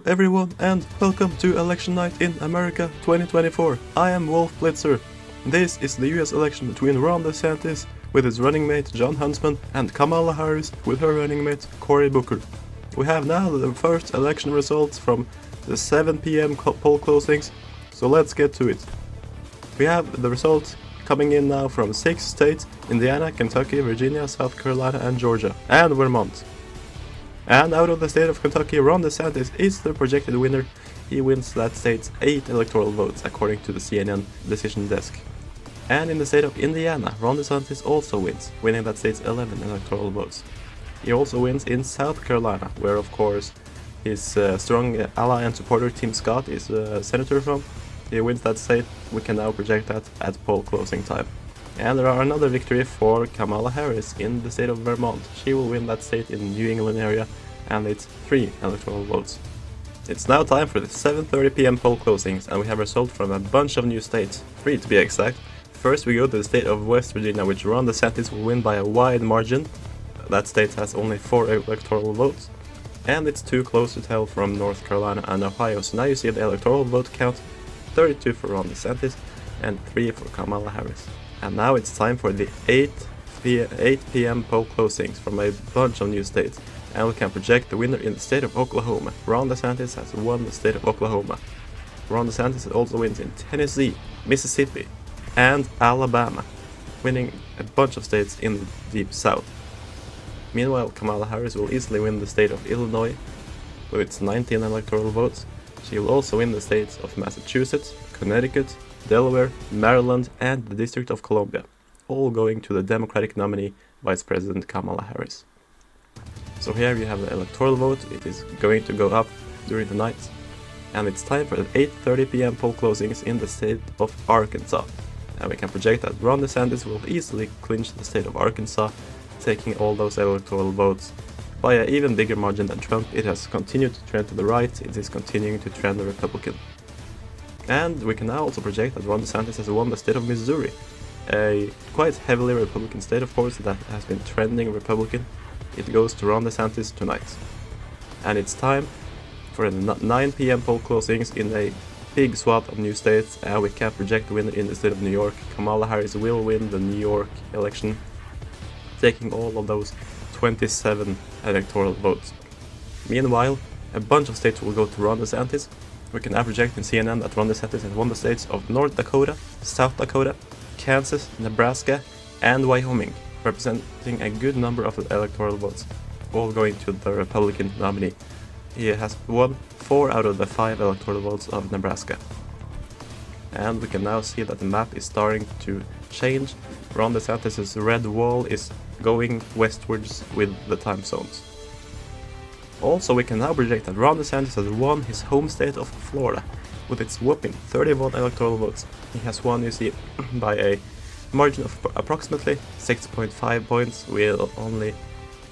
Hello everyone and welcome to Election Night in America 2024. I am Wolf Blitzer. This is the US election between Ron DeSantis with his running mate John Huntsman and Kamala Harris with her running mate Cory Booker. We have now the first election results from the 7 p.m. poll closings, so let's get to it. We have the results coming in now from 6 states: Indiana, Kentucky, Virginia, South Carolina and Georgia, and Vermont. And out of the state of Kentucky, Ron DeSantis is the projected winner. He wins that state's 8 electoral votes according to the CNN decision desk. And in the state of Indiana, Ron DeSantis also wins, winning that state's 11 electoral votes. He also wins in South Carolina, where of course his strong ally and supporter Tim Scott is a senator from. He wins that state. We can now project that at poll closing time. And there are another victory for Kamala Harris in the state of Vermont. She will win that state in the New England area, and it's 3 electoral votes. It's now time for the 7:30 p.m. poll closings, and we have results from a bunch of new states, 3 to be exact. First we go to the state of West Virginia, which Ron DeSantis will win by a wide margin. That state has only 4 electoral votes, and it's too close to tell from North Carolina and Ohio. So now you see the electoral vote count: 32 for Ron DeSantis and 3 for Kamala Harris. And now it's time for the 8 p.m. poll closings from a bunch of new states, and we can project the winner in the state of Oklahoma. Ron DeSantis has won the state of Oklahoma. Ron DeSantis also wins in Tennessee, Mississippi and Alabama, winning a bunch of states in the deep south. Meanwhile, Kamala Harris will easily win the state of Illinois with its 19 electoral votes. She will also win the states of Massachusetts, Connecticut, Delaware, Maryland and the District of Columbia, all going to the Democratic nominee, Vice President Kamala Harris. So here you have the electoral vote. It is going to go up during the night, and it's time for the 8:30 p.m. poll closings in the state of Arkansas. And we can project that Ron DeSantis will easily clinch the state of Arkansas, taking all those electoral votes by an even bigger margin than Trump. It has continued to trend to the right. It is continuing to trend the Republican. And we can now also project that Ron DeSantis has won the state of Missouri, a quite heavily Republican state of course that has been trending Republican. It goes to Ron DeSantis tonight. And it's time for the 9 p.m. poll closings in a big swath of new states, and we can project the winner in the state of New York. Kamala Harris will win the New York election, taking all of those 27 electoral votes. Meanwhile, a bunch of states will go to Ron DeSantis. We can now project in CNN that Ron DeSantis has won the states of North Dakota, South Dakota, Kansas, Nebraska and Wyoming, representing a good number of the electoral votes, all going to the Republican nominee. He has won 4 out of the 5 electoral votes of Nebraska. And we can now see that the map is starting to change. Ron DeSantis' red wall is going westwards with the time zones. Also, we can now project that Ron DeSantis has won his home state of Florida with its whopping 31 electoral votes. He has won, you see, by a margin of approximately 6.5 points, with only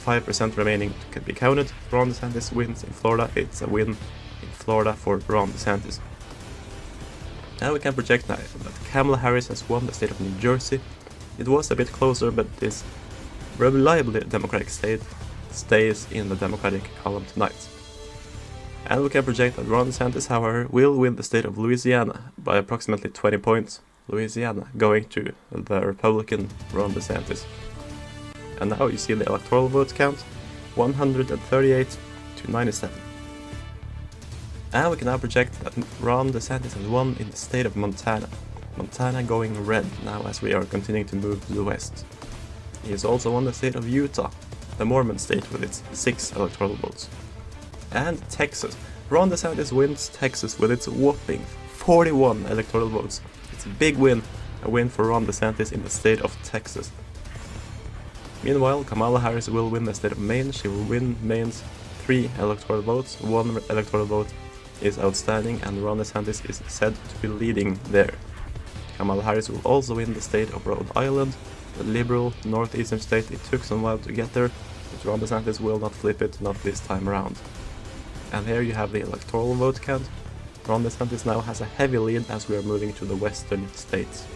5% remaining to be counted. Ron DeSantis wins in Florida. It's a win in Florida for Ron DeSantis. Now we can project now that Kamala Harris has won the state of New Jersey. It was a bit closer, but this reliably Democratic state stays in the Democratic column tonight. And we can project that Ron DeSantis, however, will win the state of Louisiana by approximately 20 points. Louisiana going to the Republican Ron DeSantis. And now you see the electoral vote count: 138 to 97. And we can now project that Ron DeSantis has won in the state of Montana. Montana going red now as we are continuing to move to the west. He has also won the state of Utah, the Mormon state, with its 6 electoral votes. And Texas. Ron DeSantis wins Texas with its whopping 41 electoral votes. It's a big win, a win for Ron DeSantis in the state of Texas. Meanwhile, Kamala Harris will win the state of Maine. She will win Maine's 3 electoral votes. 1 electoral vote is outstanding, and Ron DeSantis is said to be leading there. Kamala Harris will also win the state of Rhode Island, the liberal northeastern state. It took some while to get there, but Ron DeSantis will not flip it, not this time around. And here you have the electoral vote count. Ron DeSantis now has a heavy lead as we are moving to the western states.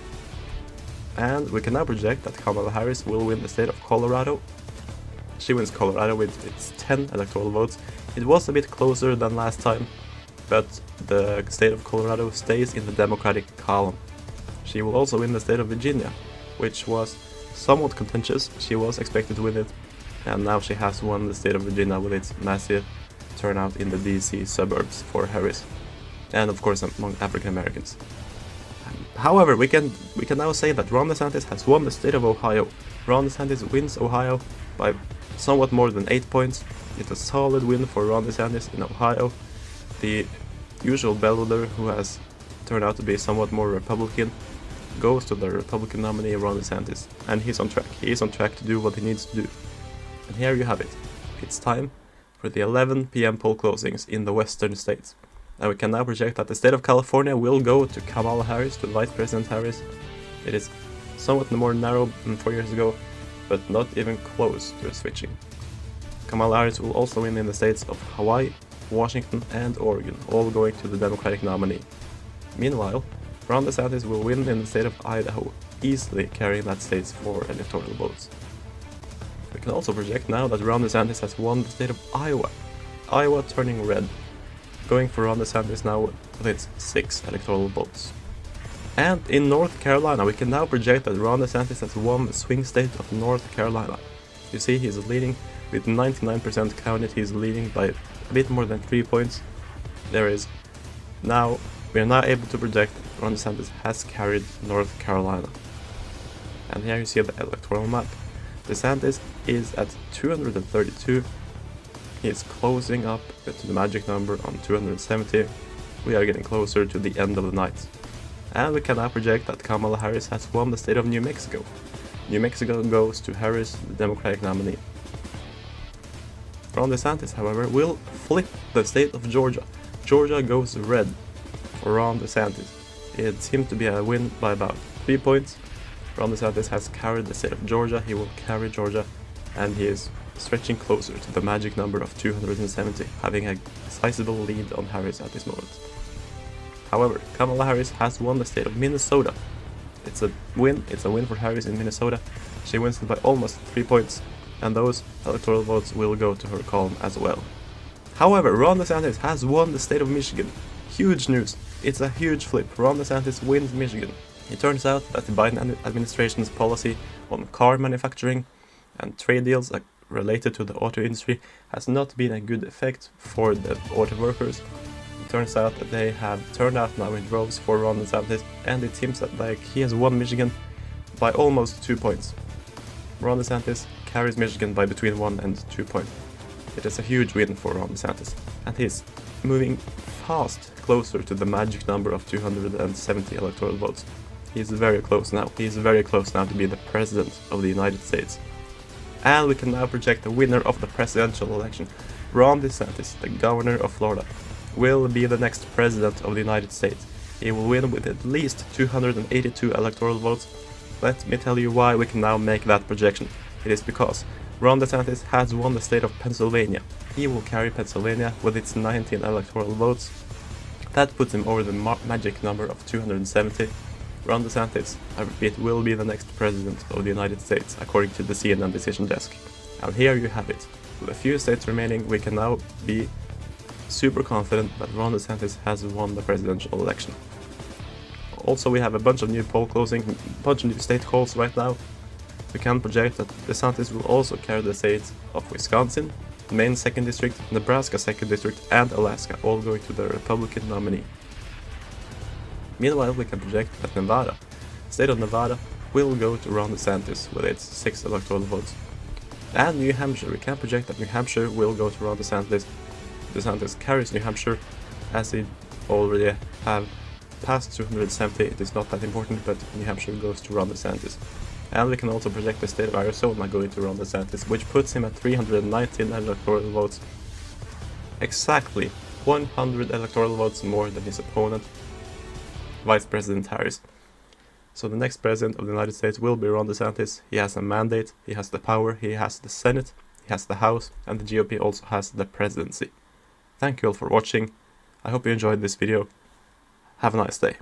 And we can now project that Kamala Harris will win the state of Colorado. She wins Colorado with its 10 electoral votes. It was a bit closer than last time, but the state of Colorado stays in the Democratic column. She will also win the state of Virginia, which was somewhat contentious. She was expected to win it, and now she has won the state of Virginia with its massive turnout in the DC suburbs for Harris, and of course among African Americans. However, we can now say that Ron DeSantis has won the state of Ohio. Ron DeSantis wins Ohio by somewhat more than 8 points. It's a solid win for Ron DeSantis in Ohio. The usual bellwether, who has turned out to be somewhat more Republican, goes to the Republican nominee Ron DeSantis, and he's on track. He is on track to do what he needs to do. And here you have it. It's time for the 11 PM poll closings in the western states. And we can now project that the state of California will go to Kamala Harris, to Vice President Harris. It is somewhat more narrow than 4 years ago, but not even close to switching. Kamala Harris will also win in the states of Hawaii, Washington and Oregon, all going to the Democratic nominee. Meanwhile, Ron DeSantis will win in the state of Idaho, easily carrying that state's 4 electoral votes. We can also project now that Ron DeSantis has won the state of Iowa. Iowa turning red, going for Ron DeSantis now with its 6 electoral votes. And in North Carolina, we can now project that Ron DeSantis has won the swing state of North Carolina. You see, he's leading with 99% counted. He's leading by a bit more than 3 points. We are now able to project that Ron DeSantis has carried North Carolina. And here you see the electoral map. DeSantis is at 232. He is closing up to the magic number on 270. We are getting closer to the end of the night. And we can now project that Kamala Harris has won the state of New Mexico. New Mexico goes to Harris, the Democratic nominee. Ron DeSantis, however, will flip the state of Georgia. Georgia goes red for Ron DeSantis. It seemed to be a win by about 3 points. Ron DeSantis has carried the state of Georgia. He will carry Georgia, and he is stretching closer to the magic number of 270, having a sizable lead on Harris at this moment. However, Kamala Harris has won the state of Minnesota. It's a win for Harris in Minnesota. She wins it by almost 3 points, and those electoral votes will go to her column as well. However, Ron DeSantis has won the state of Michigan. Huge news. It's a huge flip. Ron DeSantis wins Michigan. It turns out that the Biden administration's policy on car manufacturing and trade deals related to the auto industry has not been a good effect for the auto workers. It turns out that they have turned out now in droves for Ron DeSantis, and it seems that he has won Michigan by almost 2 points. Ron DeSantis carries Michigan by between 1 and 2 points. It is a huge win for Ron DeSantis, and he's moving fast closer to the magic number of 270 electoral votes. He's very close now. He's very close now to be the President of the United States. And we can now project the winner of the presidential election. Ron DeSantis, the governor of Florida, will be the next President of the United States. He will win with at least 282 electoral votes. Let me tell you why we can now make that projection. It is because Ron DeSantis has won the state of Pennsylvania. He will carry Pennsylvania with its 19 electoral votes. That puts him over the magic number of 270. Ron DeSantis, I repeat, will be the next President of the United States, according to the CNN Decision Desk. And here you have it. With a few states remaining, we can now be super confident that Ron DeSantis has won the presidential election. Also, we have a bunch of new poll closing, a bunch of new state calls right now. We can project that DeSantis will also carry the states of Wisconsin, Maine 2nd District, Nebraska 2nd District, and Alaska, all going to the Republican nominee. Meanwhile, we can project that the state of Nevada, will go to Ron DeSantis with its 6 electoral votes. And New Hampshire, we can project that New Hampshire will go to Ron DeSantis. DeSantis carries New Hampshire, as he already have passed 270. It is not that important, but New Hampshire goes to Ron DeSantis. And we can also project the state of Arizona going to Ron DeSantis, which puts him at 319 electoral votes. Exactly 100 electoral votes more than his opponent, Vice President Harris. So the next President of the United States will be Ron DeSantis. He has a mandate, he has the power, he has the Senate, he has the House, and the GOP also has the presidency. Thank you all for watching. I hope you enjoyed this video. Have a nice day.